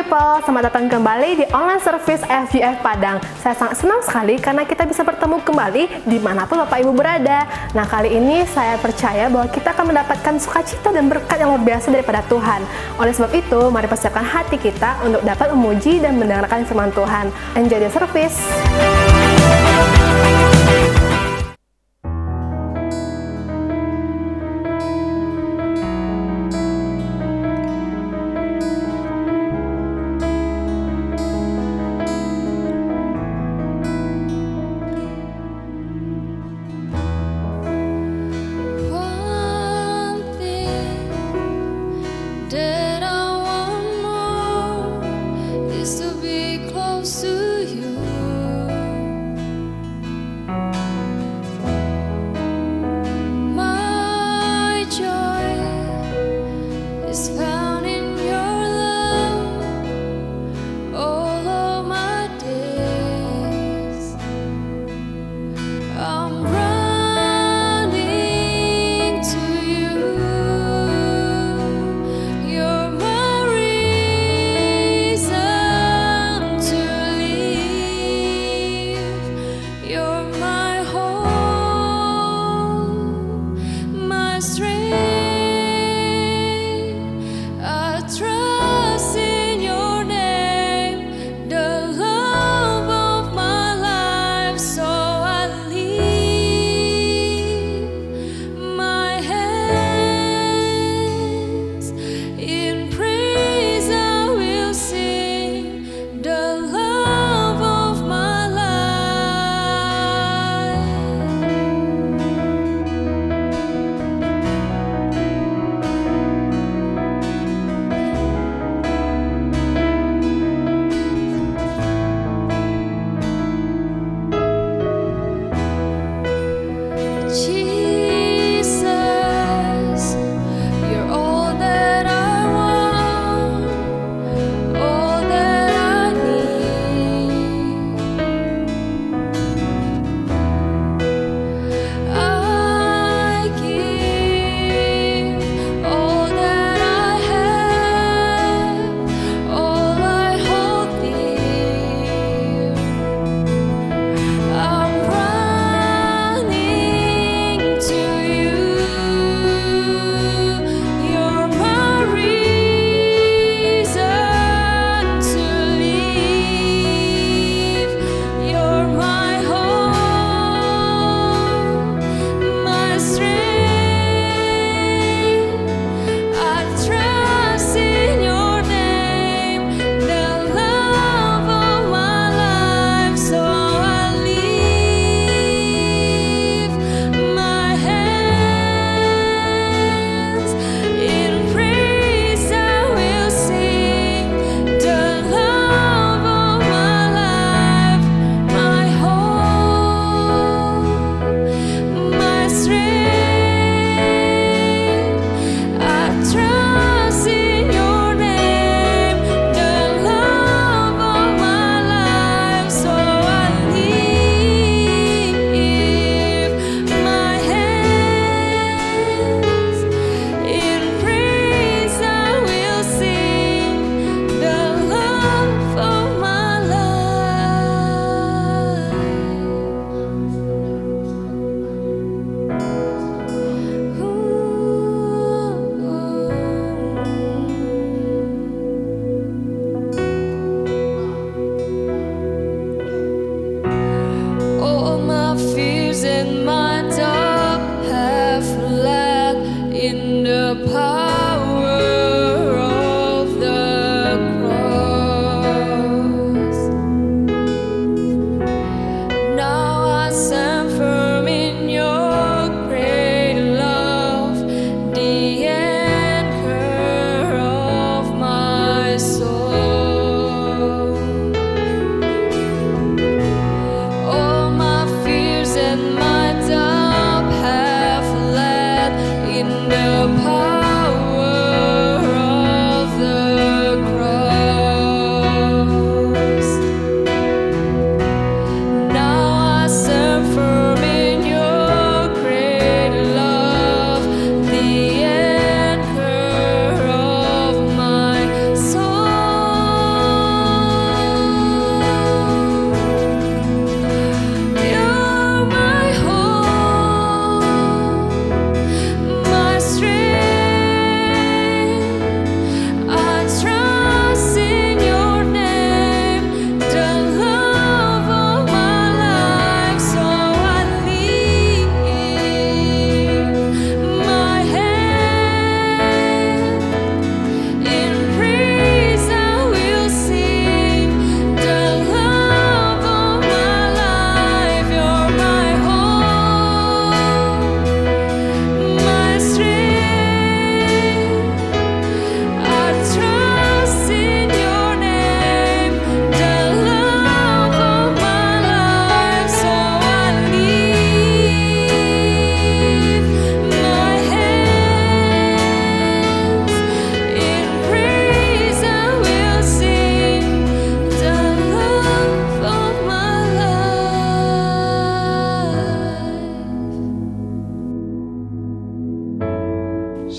people, selamat datang kembali di online service FGF Padang. Saya sangat senang sekali karena kita bisa bertemu kembali dimanapun Bapak Ibu berada. Nah, kali ini saya percaya bahwa kita akan mendapatkan sukacita dan berkat yang luar biasa daripada Tuhan. Oleh sebab itu, mari persiapkan hati kita untuk dapat memuji dan mendengarkan firman Tuhan. Enjoy the service!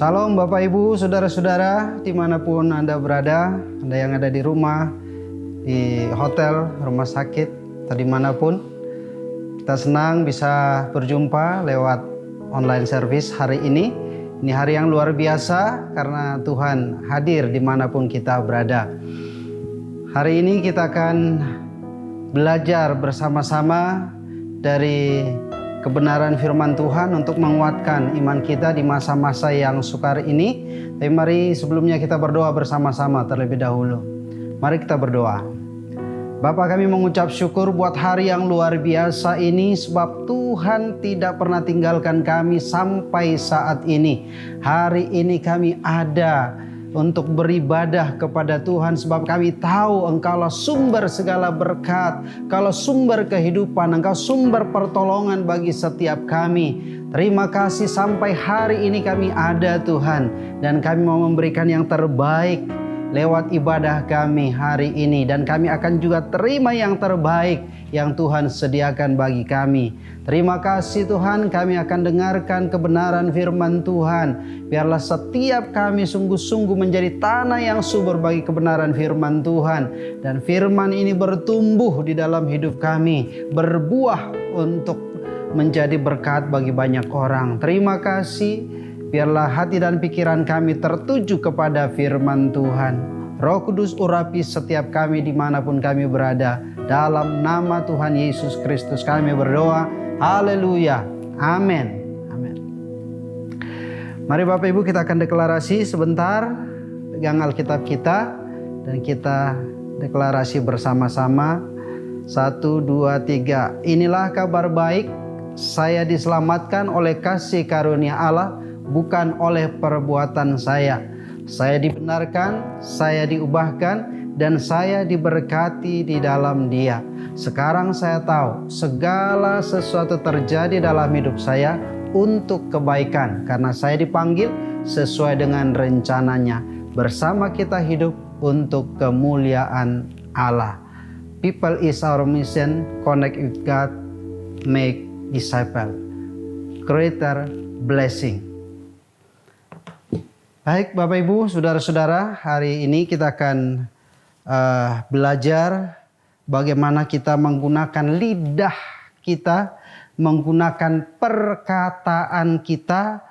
Salam Bapak Ibu, Saudara-saudara dimanapun Anda berada, Anda yang ada di rumah, di hotel, rumah sakit, atau dimanapun. Kita senang bisa berjumpa lewat online service hari ini. Ini hari yang luar biasa karena Tuhan hadir dimanapun kita berada. Hari ini kita akan belajar bersama-sama dari kebenaran firman Tuhan untuk menguatkan iman kita di masa-masa yang sukar ini. Tapi mari sebelumnya kita berdoa bersama-sama terlebih dahulu. Mari kita berdoa. Bapa, kami mengucap syukur buat hari yang luar biasa ini sebab Tuhan tidak pernah tinggalkan kami sampai saat ini. Hari ini kami ada untuk beribadah kepada Tuhan sebab kami tahu Engkaulah sumber segala berkat, Engkaulah sumber kehidupan, Engkau sumber pertolongan bagi setiap kami. Terima kasih sampai hari ini kami ada Tuhan, dan kami mau memberikan yang terbaik lewat ibadah kami hari ini, dan kami akan juga terima yang terbaik yang Tuhan sediakan bagi kami. Terima kasih Tuhan, kami akan dengarkan kebenaran firman Tuhan. Biarlah setiap kami sungguh-sungguh menjadi tanah yang subur bagi kebenaran firman Tuhan. Dan firman ini bertumbuh di dalam hidup kami, berbuah untuk menjadi berkat bagi banyak orang. Terima kasih, biarlah hati dan pikiran kami tertuju kepada firman Tuhan. Roh Kudus urapi setiap kami dimanapun kami berada. Dalam nama Tuhan Yesus Kristus kami berdoa. Haleluya. Amin. Amin. Mari Bapak Ibu kita akan deklarasi sebentar. Pegang Alkitab kita dan kita deklarasi bersama-sama. 1, 2, 3. Inilah kabar baik. Saya diselamatkan oleh kasih karunia Allah, bukan oleh perbuatan saya. Saya dibenarkan, saya diubahkan, dan saya diberkati di dalam Dia. Sekarang saya tahu segala sesuatu terjadi dalam hidup saya untuk kebaikan, karena saya dipanggil sesuai dengan rencananya. Bersama kita hidup untuk kemuliaan Allah. People is our mission, connect with God, make disciple. Greater blessing. Baik Bapak Ibu, Saudara-saudara, hari ini kita akan belajar bagaimana kita menggunakan lidah kita, menggunakan perkataan kita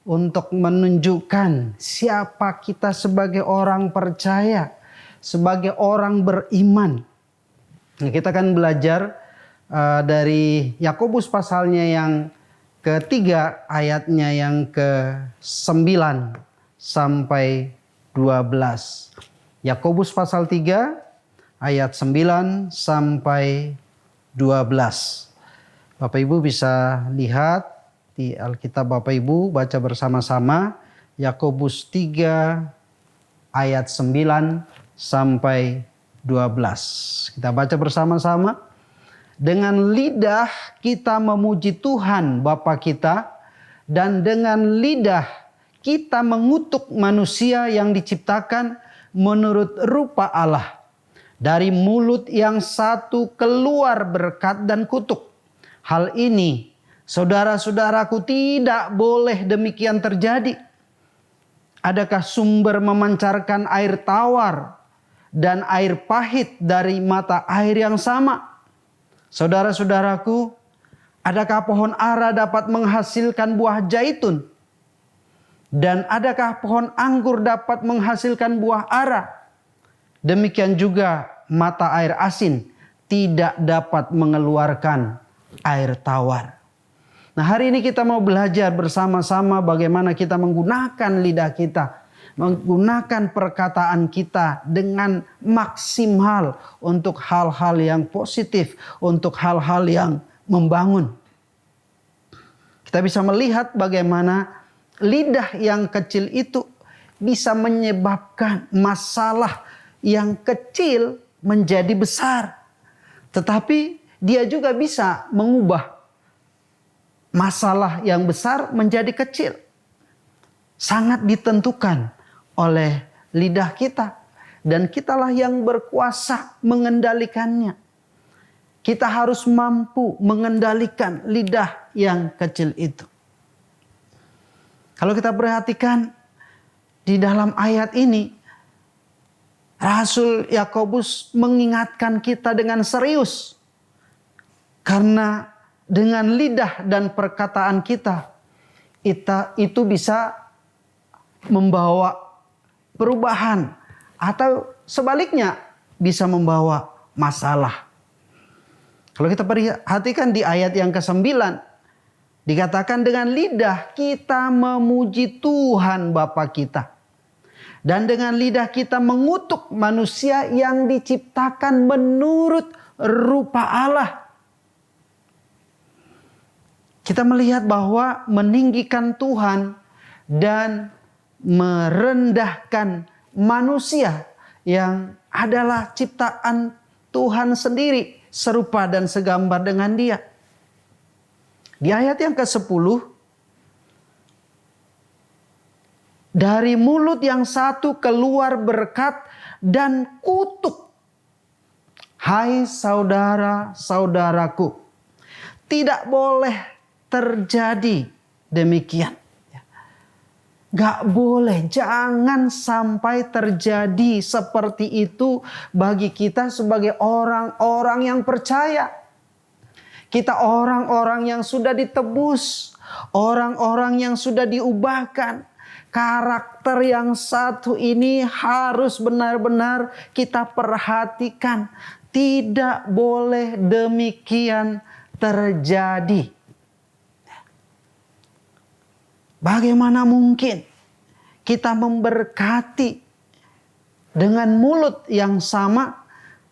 untuk menunjukkan siapa kita sebagai orang percaya, sebagai orang beriman. Nah, kita akan belajar dari Yakobus pasalnya yang ketiga, ayatnya yang ke-9 sampai 12. Yakobus pasal 3 ayat 9 sampai 12. Bapak Ibu bisa lihat di Alkitab Bapak Ibu, baca bersama-sama Yakobus 3 ayat 9 sampai 12. Kita baca bersama-sama. Dengan lidah kita memuji Tuhan Bapa kita, dan dengan lidah kita mengutuk manusia yang diciptakan menurut rupa Allah. Dari mulut yang satu keluar berkat dan kutuk. Hal ini, saudara-saudaraku, tidak boleh demikian terjadi. Adakah sumber memancarkan air tawar dan air pahit dari mata air yang sama? Saudara-saudaraku, adakah pohon ara dapat menghasilkan buah zaitun? Dan adakah pohon anggur dapat menghasilkan buah ara? Demikian juga mata air asin tidak dapat mengeluarkan air tawar. Nah, hari ini kita mau belajar bersama-sama bagaimana kita menggunakan lidah kita, menggunakan perkataan kita dengan maksimal untuk hal-hal yang positif, untuk hal-hal yang membangun. Kita bisa melihat bagaimana lidah yang kecil itu bisa menyebabkan masalah yang kecil menjadi besar. Tetapi dia juga bisa mengubah masalah yang besar menjadi kecil. Sangat ditentukan oleh lidah kita. Dan kitalah yang berkuasa mengendalikannya. Kita harus mampu mengendalikan lidah yang kecil itu. Kalau kita perhatikan di dalam ayat ini Rasul Yakobus mengingatkan kita dengan serius. Karena dengan lidah dan perkataan kita itu bisa membawa perubahan atau sebaliknya bisa membawa masalah. Kalau kita perhatikan di ayat yang ke-9 dikatakan dengan lidah kita memuji Tuhan Bapa kita. Dan dengan lidah kita mengutuk manusia yang diciptakan menurut rupa Allah. Kita melihat bahwa meninggikan Tuhan dan merendahkan manusia yang adalah ciptaan Tuhan sendiri, serupa dan segambar dengan Dia. Di ayat yang ke-10, dari mulut yang satu keluar berkat dan kutuk. Hai saudara-saudaraku, tidak boleh terjadi demikian. Gak boleh, jangan sampai terjadi seperti itu bagi kita sebagai orang-orang yang percaya. Kita orang-orang yang sudah ditebus, orang-orang yang sudah diubahkan. Karakter yang satu ini harus benar-benar kita perhatikan. Tidak boleh demikian terjadi. Bagaimana mungkin kita memberkati dengan mulut yang sama,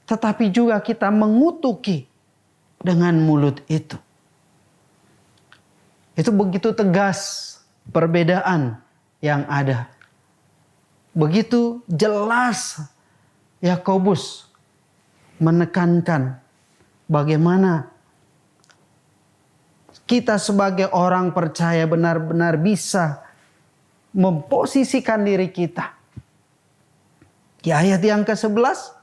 tetapi juga kita mengutuki dengan mulut itu? Itu begitu tegas perbedaan yang ada. Begitu jelas Yakobus menekankan bagaimana kita sebagai orang percaya benar-benar bisa memposisikan diri kita. Di ayat yang ke-11,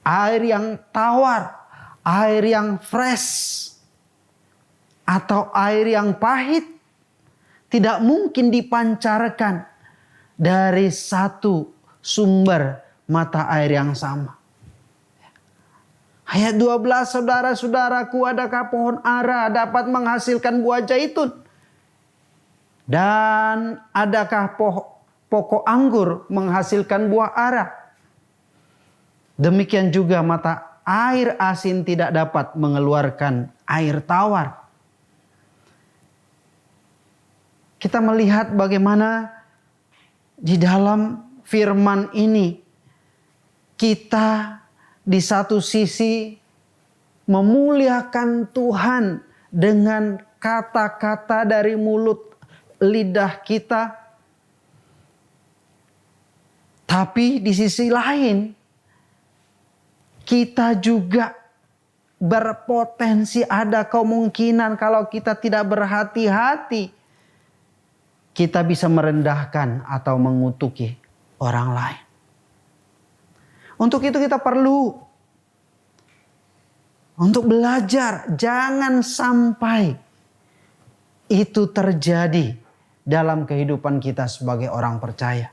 air yang tawar, air yang fresh, atau air yang pahit tidak mungkin dipancarkan dari satu sumber mata air yang sama. Ayat 12, saudara-saudaraku, adakah pohon ara dapat menghasilkan buah zaitun? Dan adakah pokok anggur menghasilkan buah ara? Demikian juga mata air asin tidak dapat mengeluarkan air tawar. Kita melihat bagaimana di dalam firman ini kita di satu sisi memuliakan Tuhan dengan kata-kata dari mulut lidah kita. Tapi di sisi lain kita juga berpotensi ada kemungkinan kalau kita tidak berhati-hati kita bisa merendahkan atau mengutuki orang lain. Untuk itu kita perlu untuk belajar. Jangan sampai itu terjadi dalam kehidupan kita sebagai orang percaya.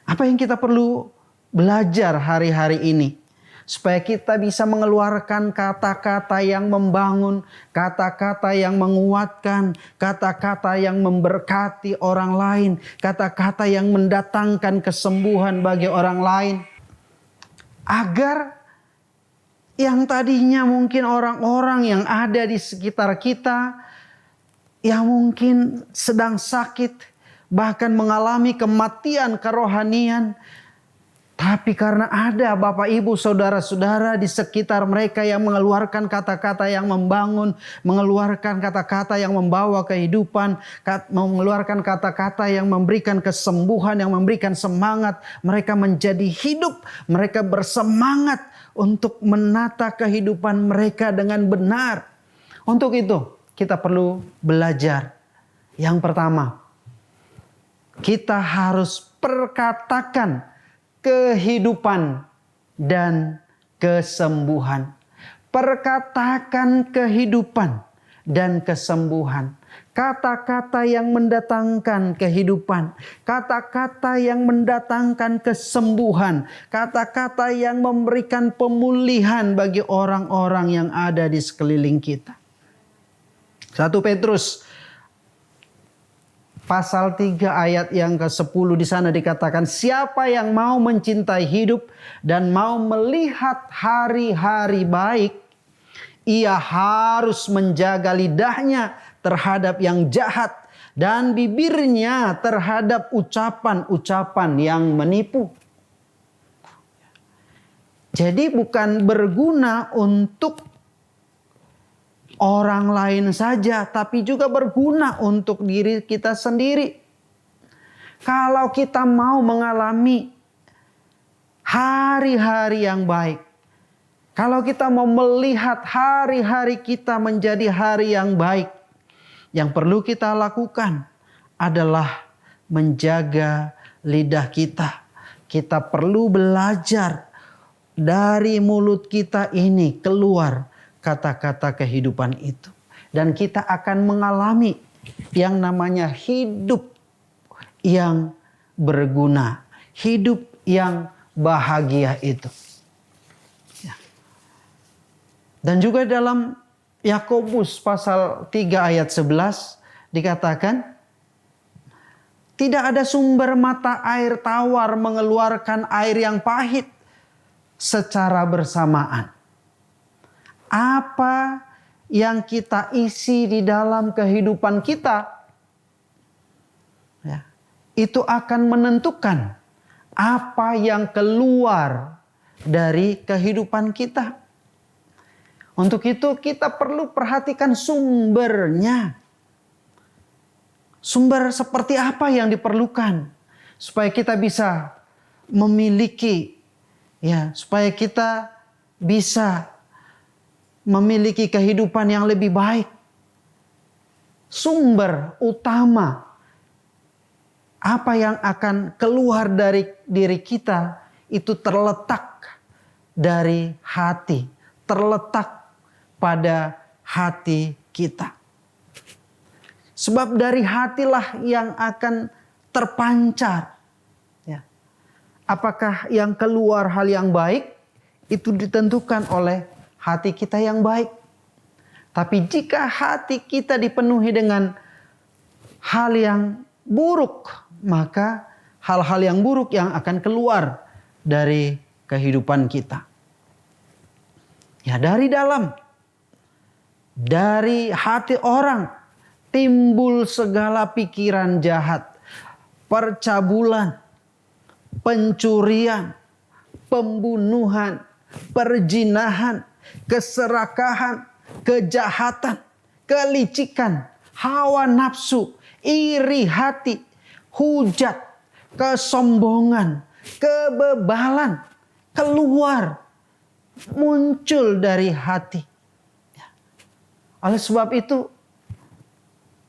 Apa yang kita perlu belajar hari-hari ini? Supaya kita bisa mengeluarkan kata-kata yang membangun, kata-kata yang menguatkan, kata-kata yang memberkati orang lain, kata-kata yang mendatangkan kesembuhan bagi orang lain. Agar yang tadinya mungkin orang-orang yang ada di sekitar kita, yang mungkin sedang sakit, bahkan mengalami kematian kerohanian, tapi karena ada Bapak Ibu Saudara-saudara di sekitar mereka yang mengeluarkan kata-kata yang membangun, mengeluarkan kata-kata yang membawa kehidupan, mengeluarkan kata-kata yang memberikan kesembuhan, yang memberikan semangat, mereka menjadi hidup, mereka bersemangat untuk menata kehidupan mereka dengan benar. Untuk itu kita perlu belajar. Yang pertama, kita harus perkatakan kehidupan dan kesembuhan. Perkatakan kehidupan dan kesembuhan. Kata-kata yang mendatangkan kehidupan, kata-kata yang mendatangkan kesembuhan, kata-kata yang memberikan pemulihan bagi orang-orang yang ada di sekeliling kita. 1 Petrus pasal 3 ayat yang ke-10 di sana dikatakan, siapa yang mau mencintai hidup dan mau melihat hari-hari baik, ia harus menjaga lidahnya terhadap yang jahat dan bibirnya terhadap ucapan-ucapan yang menipu. Jadi bukan berguna untuk orang lain saja, tapi juga berguna untuk diri kita sendiri. Kalau kita mau mengalami hari-hari yang baik, kalau kita mau melihat hari-hari kita menjadi hari yang baik, yang perlu kita lakukan adalah menjaga lidah kita. Kita perlu belajar dari mulut kita ini keluar kata-kata kehidupan itu. Dan kita akan mengalami yang namanya hidup yang berguna. Hidup yang bahagia itu. Dan juga dalam Yakobus pasal 3 ayat 11 dikatakan, tidak ada sumber mata air tawar mengeluarkan air yang pahit secara bersamaan. Apa yang kita isi di dalam kehidupan kita, ya, itu akan menentukan apa yang keluar dari kehidupan kita. Untuk itu kita perlu perhatikan sumbernya. Sumber seperti apa yang diperlukan supaya kita bisa memiliki, ya, supaya kita bisa memiliki kehidupan yang lebih baik. Sumber utama apa yang akan keluar dari diri kita itu terletak dari hati, terletak pada hati kita. Sebab dari hatilah yang akan terpancar. Ya. Apakah yang keluar hal yang baik itu ditentukan oleh hati kita yang baik. Tapi jika hati kita dipenuhi dengan hal yang buruk, maka hal-hal yang buruk yang akan keluar dari kehidupan kita. Ya, dari dalam, dari hati orang timbul segala pikiran jahat, percabulan, pencurian, pembunuhan, perzinahan, keserakahan, kejahatan, kelicikan, hawa nafsu, iri hati, hujat, kesombongan, kebebalan keluar, muncul dari hati. Oleh sebab itu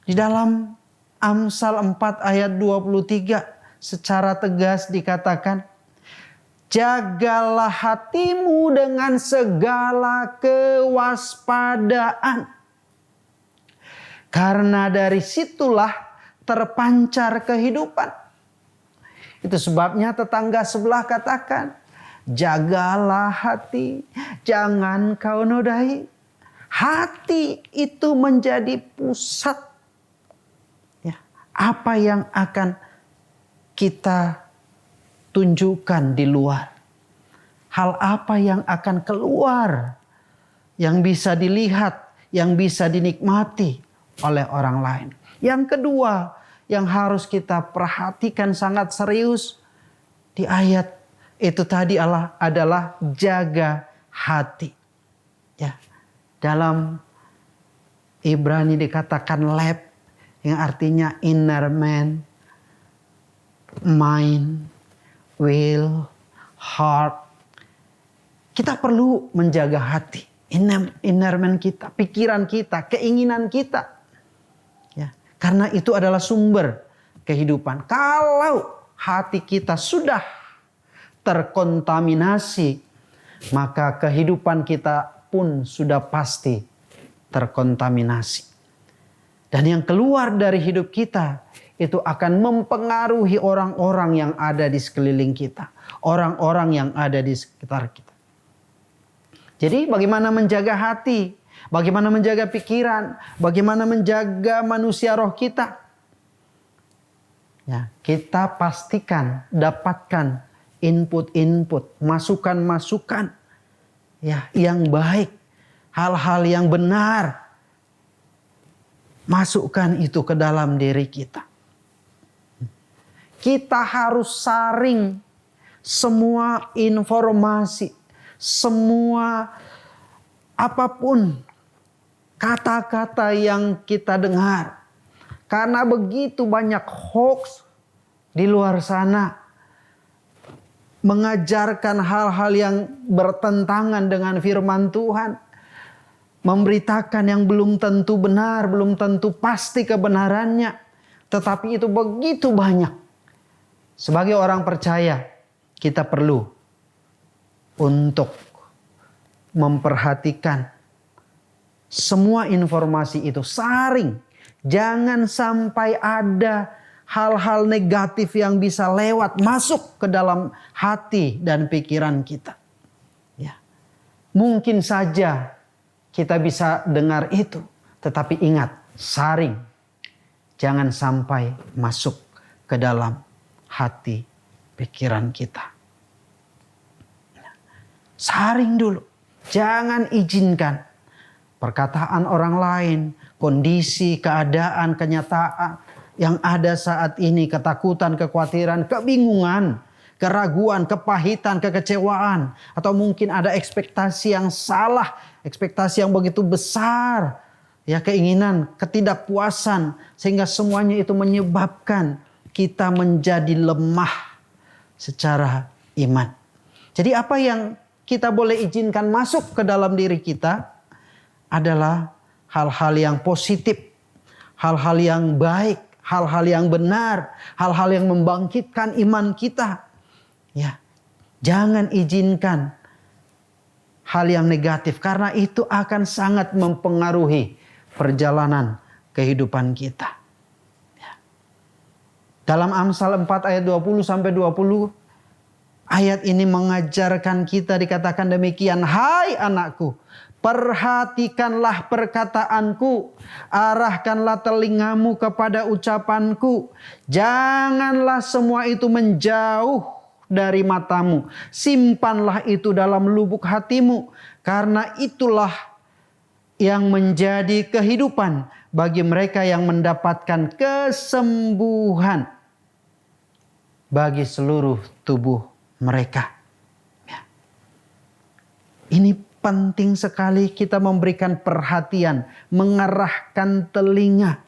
di dalam Amsal 4 ayat 23 secara tegas dikatakan, jagalah hatimu dengan segala kewaspadaan. Karena dari situlah terpancar kehidupan. Itu sebabnya tetangga sebelah katakan, jagalah hati, jangan kau nodai. Hati itu menjadi pusat. Ya, apa yang akan kita tunjukkan di luar. Hal apa yang akan keluar, yang bisa dilihat, yang bisa dinikmati oleh orang lain. Yang kedua yang harus kita perhatikan sangat serius di ayat itu tadi adalah jaga hati. Ya, dalam Ibrani dikatakan lab, yang artinya inner man, mind, will, heart. Kita perlu menjaga hati, inner man kita, pikiran kita, keinginan kita. Ya, karena itu adalah sumber kehidupan. Kalau hati kita sudah terkontaminasi, maka kehidupan kita pun sudah pasti terkontaminasi. Dan yang keluar dari hidup kita itu akan mempengaruhi orang-orang yang ada di sekeliling kita. Orang-orang yang ada di sekitar kita. Jadi bagaimana menjaga hati, bagaimana menjaga pikiran, bagaimana menjaga manusia roh kita. Ya, kita pastikan dapatkan input-input, masukan-masukan ya, yang baik, hal-hal yang benar. Masukkan itu ke dalam diri kita. Kita harus saring semua informasi, semua apapun kata-kata yang kita dengar. Karena begitu banyak hoax di luar sana. Mengajarkan hal-hal yang bertentangan dengan firman Tuhan. Memberitakan yang belum tentu benar, belum tentu pasti kebenarannya. Tetapi itu begitu banyak. Sebagai orang percaya, kita perlu untuk memperhatikan semua informasi itu. Saring. Jangan sampai ada hal-hal negatif yang bisa lewat masuk ke dalam hati dan pikiran kita. Ya. Mungkin saja kita bisa dengar itu. Tetapi ingat, saring. Jangan sampai masuk ke dalam hati pikiran kita. Saring dulu. Jangan izinkan perkataan orang lain, kondisi, keadaan, kenyataan yang ada saat ini, ketakutan, kekhawatiran, kebingungan, keraguan, kepahitan, kekecewaan, atau mungkin ada ekspektasi yang salah, ekspektasi yang begitu besar, ya, keinginan, ketidakpuasan, sehingga semuanya itu menyebabkan kita menjadi lemah secara iman. Jadi apa yang kita boleh izinkan masuk ke dalam diri kita adalah hal-hal yang positif, hal-hal yang baik, hal-hal yang benar, hal-hal yang membangkitkan iman kita. Ya, jangan izinkan hal yang negatif karena itu akan sangat mempengaruhi perjalanan kehidupan kita. Ya. Dalam Amsal 4 ayat 20 sampai 20 ayat ini mengajarkan kita, dikatakan demikian, "Hai anakku, perhatikanlah perkataanku, arahkanlah telingamu kepada ucapanku. Janganlah semua itu menjauh dari matamu. Simpanlah itu dalam lubuk hatimu, karena itulah yang menjadi kehidupan bagi mereka yang mendapatkan kesembuhan bagi seluruh tubuh mereka." Ya. Ini penting sekali kita memberikan perhatian, mengarahkan telinga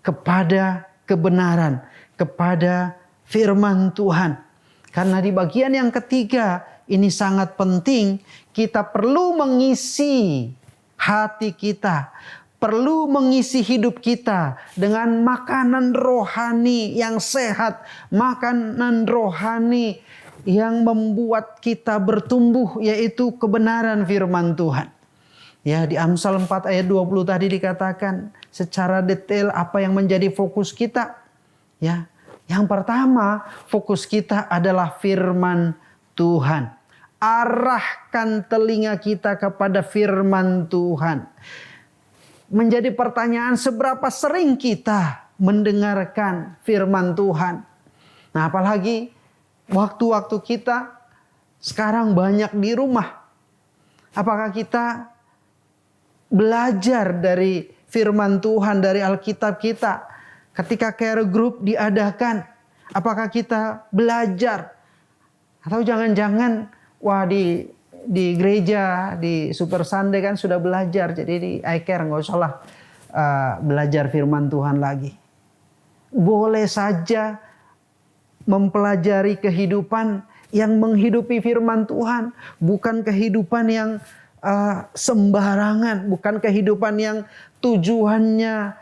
kepada kebenaran, kepada firman Tuhan. Karena di bagian yang ketiga ini sangat penting, kita perlu mengisi hati kita, perlu mengisi hidup kita dengan makanan rohani yang sehat, makanan rohani yang membuat kita bertumbuh, yaitu kebenaran firman Tuhan. Ya, di Amsal 4 ayat 20 tadi dikatakan secara detail apa yang menjadi fokus kita. Ya, yang pertama fokus kita adalah firman Tuhan. Arahkan telinga kita kepada firman Tuhan. Menjadi pertanyaan, seberapa sering kita mendengarkan firman Tuhan? Nah, apalagi waktu-waktu kita sekarang banyak di rumah. Apakah kita belajar dari firman Tuhan, dari Alkitab kita? Ketika care group diadakan, apakah kita belajar? Atau jangan-jangan, wah di gereja, di Super Sunday kan sudah belajar. Jadi di iCare nggak usah lah belajar firman Tuhan lagi. Boleh saja mempelajari kehidupan yang menghidupi firman Tuhan. Bukan kehidupan yang sembarangan. Bukan kehidupan yang tujuannya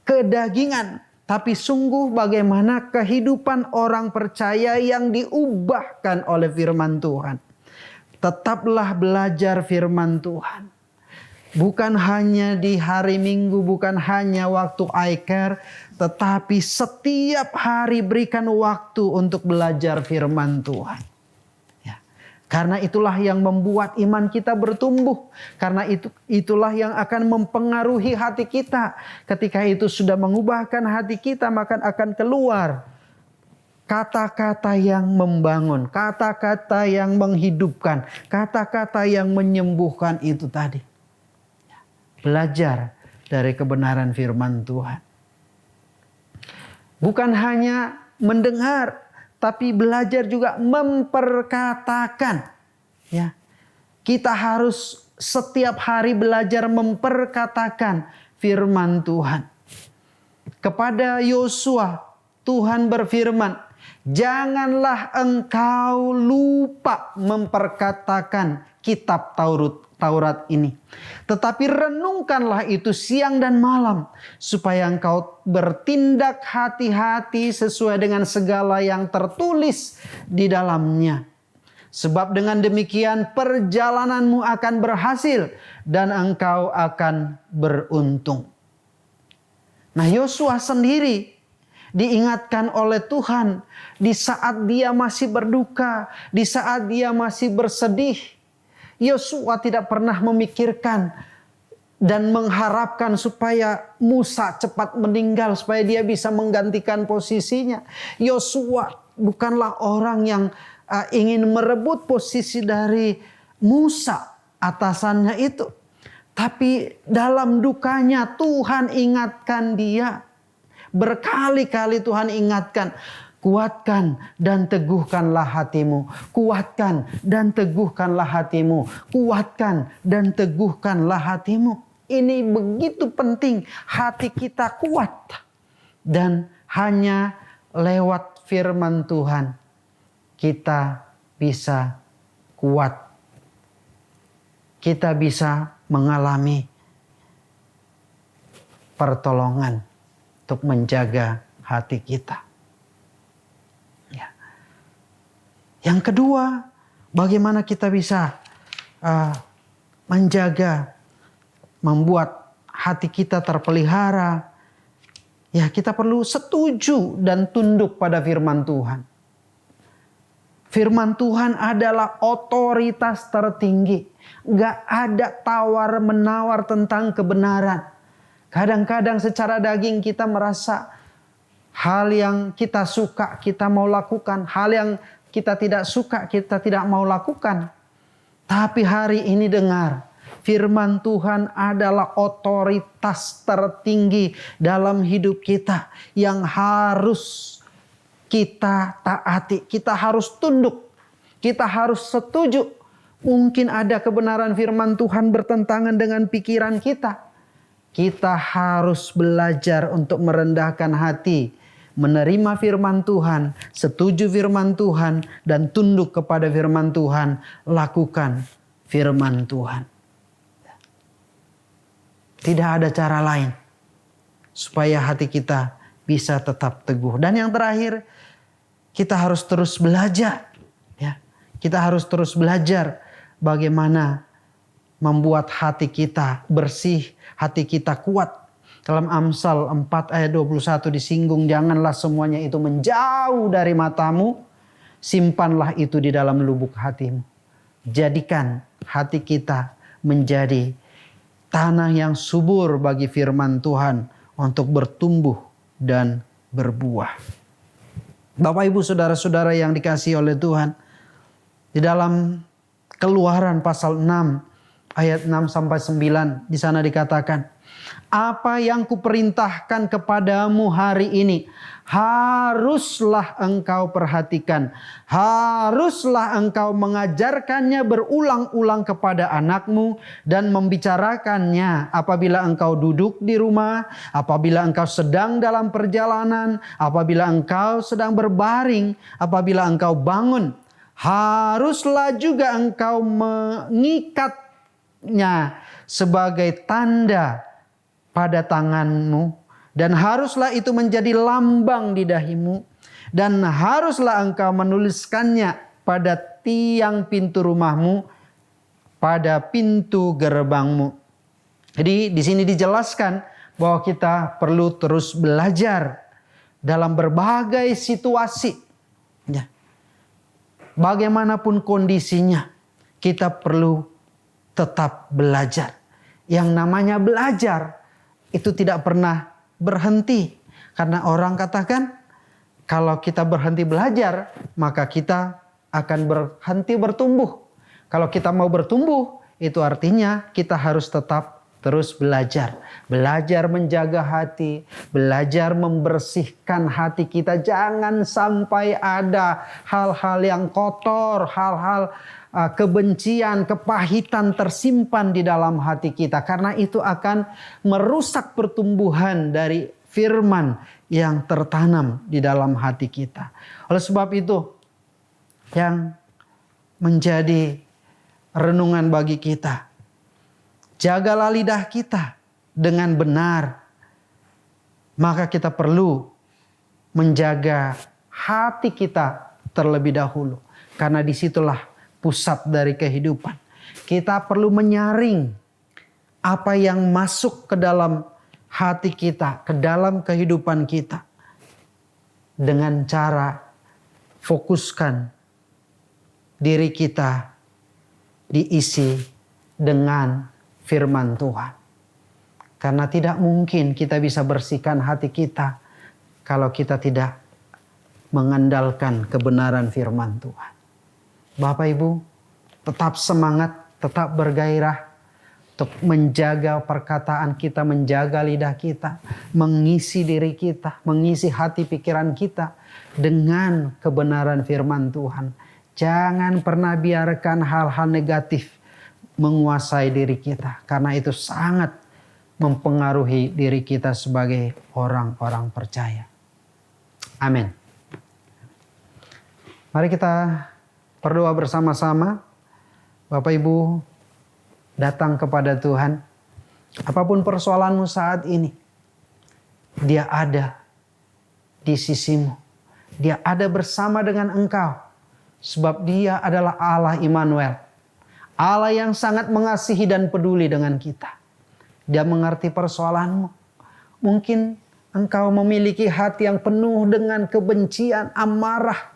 kedagingan. Tapi sungguh bagaimana kehidupan orang percaya yang diubahkan oleh firman Tuhan. Tetaplah belajar firman Tuhan. Bukan hanya di hari Minggu, bukan hanya waktu I care, tetapi setiap hari berikan waktu untuk belajar firman Tuhan. Ya. Karena itulah yang membuat iman kita bertumbuh. Karena itulah yang akan mempengaruhi hati kita. Ketika itu sudah mengubahkan hati kita, maka akan keluar kata-kata yang membangun, kata-kata yang menghidupkan, kata-kata yang menyembuhkan itu tadi. Belajar dari kebenaran firman Tuhan. Bukan hanya mendengar, tapi belajar juga memperkatakan. Ya. Kita harus setiap hari belajar memperkatakan firman Tuhan. Kepada Yosua, Tuhan berfirman, janganlah engkau lupa memperkatakan kitab Taurat ini. Tetapi renungkanlah itu siang dan malam, supaya engkau bertindak hati-hati sesuai dengan segala yang tertulis di dalamnya. Sebab dengan demikian perjalananmu akan berhasil dan engkau akan beruntung. Nah, Yosua sendiri diingatkan oleh Tuhan di saat dia masih berduka, di saat dia masih bersedih. Yosua tidak pernah memikirkan dan mengharapkan supaya Musa cepat meninggal, supaya dia bisa menggantikan posisinya. Yosua bukanlah orang yang ingin merebut posisi dari Musa, atasannya itu. Tapi dalam dukanya Tuhan ingatkan dia. Berkali-kali Tuhan ingatkan, kuatkan dan teguhkanlah hatimu. Kuatkan dan teguhkanlah hatimu. Kuatkan dan teguhkanlah hatimu. Ini begitu penting hati kita kuat. Dan hanya lewat firman Tuhan kita bisa kuat. Kita bisa mengalami pertolongan untuk menjaga hati kita. Ya. Yang kedua, bagaimana kita bisa menjaga, membuat hati kita terpelihara. Ya, kita perlu setuju dan tunduk pada firman Tuhan. Firman Tuhan adalah otoritas tertinggi. Gak ada tawar-menawar tentang kebenaran. Kadang-kadang secara daging kita merasa hal yang kita suka kita mau lakukan. Hal yang kita tidak suka kita tidak mau lakukan. Tapi hari ini dengar. Firman Tuhan adalah otoritas tertinggi dalam hidup kita. Yang harus kita taati. Kita harus tunduk. Kita harus setuju. Mungkin ada kebenaran firman Tuhan bertentangan dengan pikiran kita. Kita harus belajar untuk merendahkan hati, menerima firman Tuhan, setuju firman Tuhan, dan tunduk kepada firman Tuhan. Lakukan firman Tuhan. Tidak ada cara lain supaya hati kita bisa tetap teguh. Dan yang terakhir, kita harus terus belajar. Ya, kita harus terus belajar bagaimana membuat hati kita bersih, hati kita kuat. Dalam Amsal 4 ayat 21 disinggung, janganlah semuanya itu menjauh dari matamu, simpanlah itu di dalam lubuk hatimu. Jadikan hati kita menjadi tanah yang subur bagi firman Tuhan untuk bertumbuh dan berbuah. Bapak Ibu saudara-saudara yang dikasihi oleh Tuhan, di dalam Keluaran pasal 6 ayat 6 sampai 9 di sana dikatakan, apa yang kuperintahkan kepadamu hari ini haruslah engkau perhatikan, haruslah engkau mengajarkannya berulang-ulang kepada anakmu dan membicarakannya apabila engkau duduk di rumah, apabila engkau sedang dalam perjalanan, apabila engkau sedang berbaring, apabila engkau bangun. Haruslah juga engkau mengikatnya sebagai tanda pada tanganmu, dan haruslah itu menjadi lambang di dahimu, dan haruslah engkau menuliskannya pada tiang pintu rumahmu, pada pintu gerbangmu. Jadi di sini dijelaskan bahwa kita perlu terus belajar dalam berbagai situasi. Ya. Bagaimanapun kondisinya, kita perlu tetap belajar. Yang namanya belajar itu tidak pernah berhenti. Karena orang katakan, kalau kita berhenti belajar, maka kita akan berhenti bertumbuh. Kalau kita mau bertumbuh, itu artinya kita harus tetap terus belajar. Belajar menjaga hati, belajar membersihkan hati kita. Jangan sampai ada hal-hal yang kotor, hal-hal kebencian, kepahitan tersimpan di dalam hati kita. Karena itu akan merusak pertumbuhan dari firman yang tertanam di dalam hati kita. Oleh sebab itu, yang menjadi renungan bagi kita, jagalah lidah kita dengan benar. Maka kita perlu menjaga hati kita terlebih dahulu. Karena disitulah pusat dari kehidupan. Kita perlu menyaring apa yang masuk ke dalam hati kita, ke dalam kehidupan kita. Dengan cara fokuskan diri kita diisi dengan firman Tuhan. Karena tidak mungkin kita bisa bersihkan hati kita kalau kita tidak mengandalkan kebenaran firman Tuhan. Bapak Ibu, tetap semangat, tetap bergairah untuk menjaga perkataan kita, menjaga lidah kita, mengisi diri kita, mengisi hati pikiran kita dengan kebenaran firman Tuhan. Jangan pernah biarkan hal-hal negatif menguasai diri kita, karena itu sangat mempengaruhi diri kita sebagai orang-orang percaya. Amin. Mari kita berdoa bersama-sama. Bapak Ibu, datang kepada Tuhan. Apapun persoalanmu saat ini, Dia ada di sisimu. Dia ada bersama dengan engkau. Sebab Dia adalah Allah Immanuel. Allah yang sangat mengasihi dan peduli dengan kita. Dia mengerti persoalanmu. Mungkin engkau memiliki hati yang penuh dengan kebencian, amarah.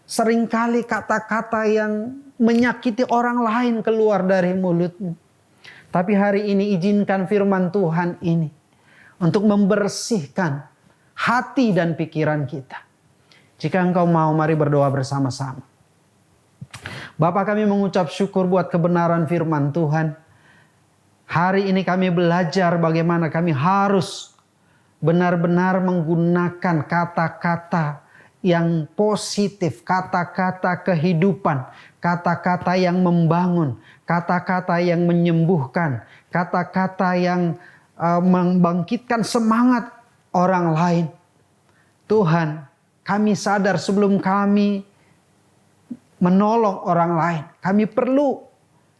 Seringkali kata-kata yang menyakiti orang lain keluar dari mulutmu. Tapi hari ini izinkan firman Tuhan ini untuk membersihkan hati dan pikiran kita. Jika engkau mau, mari berdoa bersama-sama. Bapa, kami mengucap syukur buat kebenaran firman Tuhan. Hari ini kami belajar bagaimana kami harus benar-benar menggunakan kata-kata yang positif, kata-kata kehidupan, kata-kata yang membangun, kata-kata yang menyembuhkan, kata-kata yang membangkitkan semangat orang lain. Tuhan, kami sadar sebelum kami menolong orang lain, kami perlu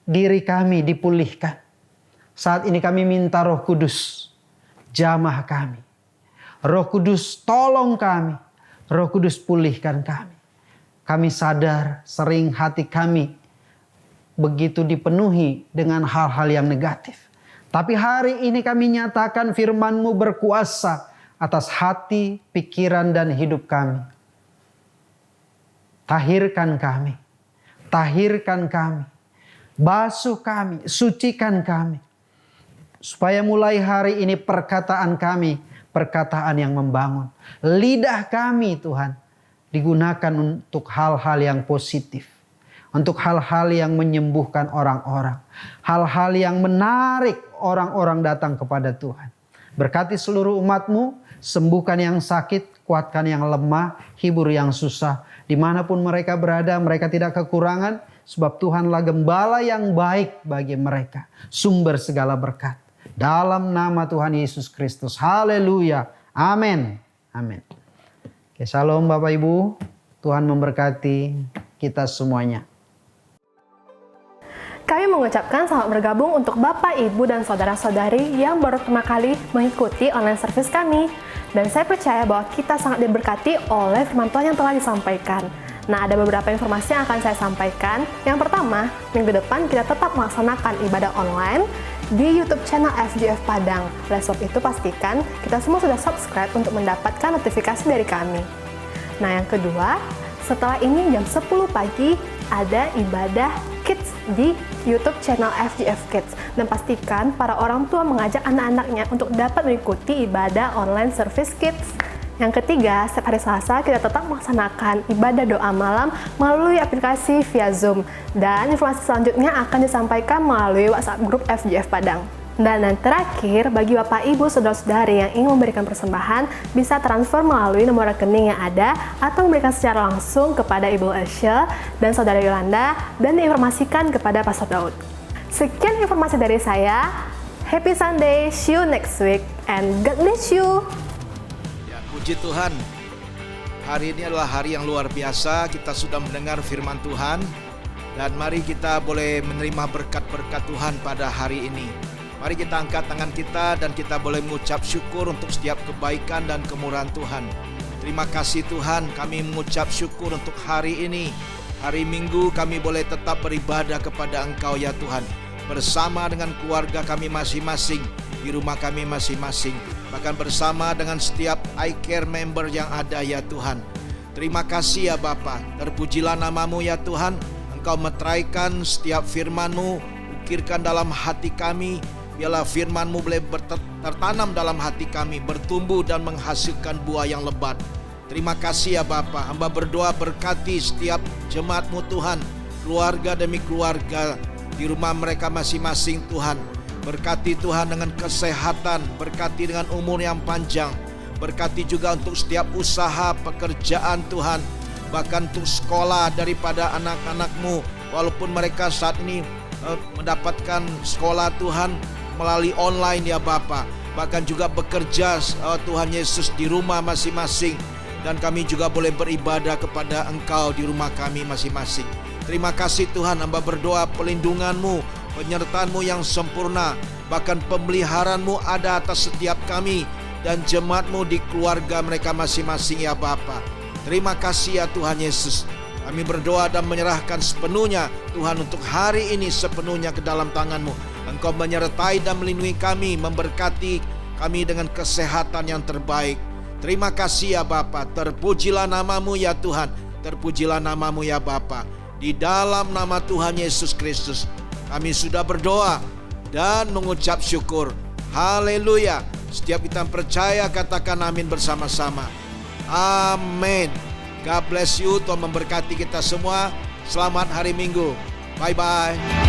diri kami dipulihkan. Saat ini kami minta Roh Kudus jamah kami. Roh Kudus tolong kami. Roh Kudus pulihkan kami. Kami sadar sering hati kami begitu dipenuhi dengan hal-hal yang negatif. Tapi hari ini kami nyatakan firman-Mu berkuasa atas hati, pikiran, dan hidup kami. Tahirkan kami. Tahirkan kami. Basuh kami. Sucikan kami. Supaya mulai hari ini perkataan kami, perkataan yang membangun. Lidah kami Tuhan digunakan untuk hal-hal yang positif. Untuk hal-hal yang menyembuhkan orang-orang. Hal-hal yang menarik orang-orang datang kepada Tuhan. Berkati seluruh umat-Mu, sembuhkan yang sakit, kuatkan yang lemah, hibur yang susah. Dimanapun mereka berada, mereka tidak kekurangan. Sebab Tuhanlah gembala yang baik bagi mereka. Sumber segala berkat. Dalam nama Tuhan Yesus Kristus. Haleluya. Amin. Amin. Oke, shalom Bapak Ibu. Tuhan memberkati kita semuanya. Kami mengucapkan selamat bergabung untuk Bapak, Ibu, dan saudara-saudari yang baru pertama kali mengikuti online service kami. Dan saya percaya bahwa kita sangat diberkati oleh firman Tuhan yang telah disampaikan. Nah, ada beberapa informasi yang akan saya sampaikan. Yang pertama, minggu depan kita tetap melaksanakan ibadah online. di YouTube channel FGF Padang. Oleh sebab itu pastikan kita semua sudah subscribe untuk mendapatkan notifikasi dari kami. Nah yang kedua, setelah ini jam 10 pagi ada ibadah Kids di YouTube channel FGF Kids. Dan pastikan para orang tua mengajak anak-anaknya untuk dapat mengikuti ibadah online service Kids. Yang ketiga, setiap hari Selasa kita tetap melaksanakan ibadah doa malam melalui aplikasi via Zoom. Dan informasi selanjutnya akan disampaikan melalui WhatsApp grup FGF Padang. Dan yang terakhir, bagi Bapak Ibu Saudara-saudari yang ingin memberikan persembahan, bisa transfer melalui nomor rekening yang ada atau memberikan secara langsung kepada Ibu Elsie dan Saudara Yolanda dan diinformasikan kepada Pastor Daud. Sekian informasi dari saya. Happy Sunday, see you next week, and God bless you. Ya, puji Tuhan. Hari ini adalah hari yang luar biasa. Kita sudah mendengar firman Tuhan, dan mari kita boleh menerima berkat-berkat Tuhan pada hari ini. Mari kita angkat tangan kita dan kita boleh mengucap syukur untuk setiap kebaikan dan kemurahan Tuhan. Terima kasih Tuhan, kami mengucap syukur untuk hari ini. Hari Minggu kami boleh tetap beribadah kepada Engkau ya Tuhan. Bersama dengan keluarga kami masing-masing, di rumah kami masing-masing. Bahkan bersama dengan setiap iCare member yang ada ya Tuhan. Terima kasih ya Bapa. Terpujilah nama-Mu ya Tuhan. Engkau meteraikan setiap firman-Mu, ukirkan dalam hati kami. Biarlah firman-Mu boleh tertanam dalam hati kami, bertumbuh dan menghasilkan buah yang lebat. Terima kasih ya Bapa. Hamba berdoa berkati setiap jemaat-Mu Tuhan, keluarga demi keluarga di rumah mereka masing-masing Tuhan. Berkati Tuhan dengan kesehatan, berkati dengan umur yang panjang, berkati juga untuk setiap usaha pekerjaan Tuhan, bahkan untuk sekolah daripada anak-anak-Mu, walaupun mereka saat ini mendapatkan sekolah Tuhan melalui online ya Bapa, bahkan juga bekerja Tuhan Yesus di rumah masing-masing, dan kami juga boleh beribadah kepada Engkau di rumah kami masing-masing. Terima kasih Tuhan, hamba berdoa pelindungan-Mu, penyertaan-Mu yang sempurna, bahkan pemeliharaan-Mu ada atas setiap kami dan jemaat-Mu di keluarga mereka masing-masing ya Bapa. Terima kasih ya Tuhan Yesus. Kami berdoa dan menyerahkan sepenuhnya Tuhan untuk hari ini sepenuhnya ke dalam tangan-Mu. Engkau menyertai dan melindungi kami, memberkati kami dengan kesehatan yang terbaik. Terima kasih ya Bapa. Terpujilah nama-Mu ya Tuhan. Terpujilah nama-Mu ya Bapa. Di dalam nama Tuhan Yesus Kristus kami sudah berdoa dan mengucap syukur. Haleluya. Setiap kita percaya katakan amin bersama-sama. Amin. God bless you. Tuhan memberkati kita semua. Selamat hari Minggu. Bye-bye.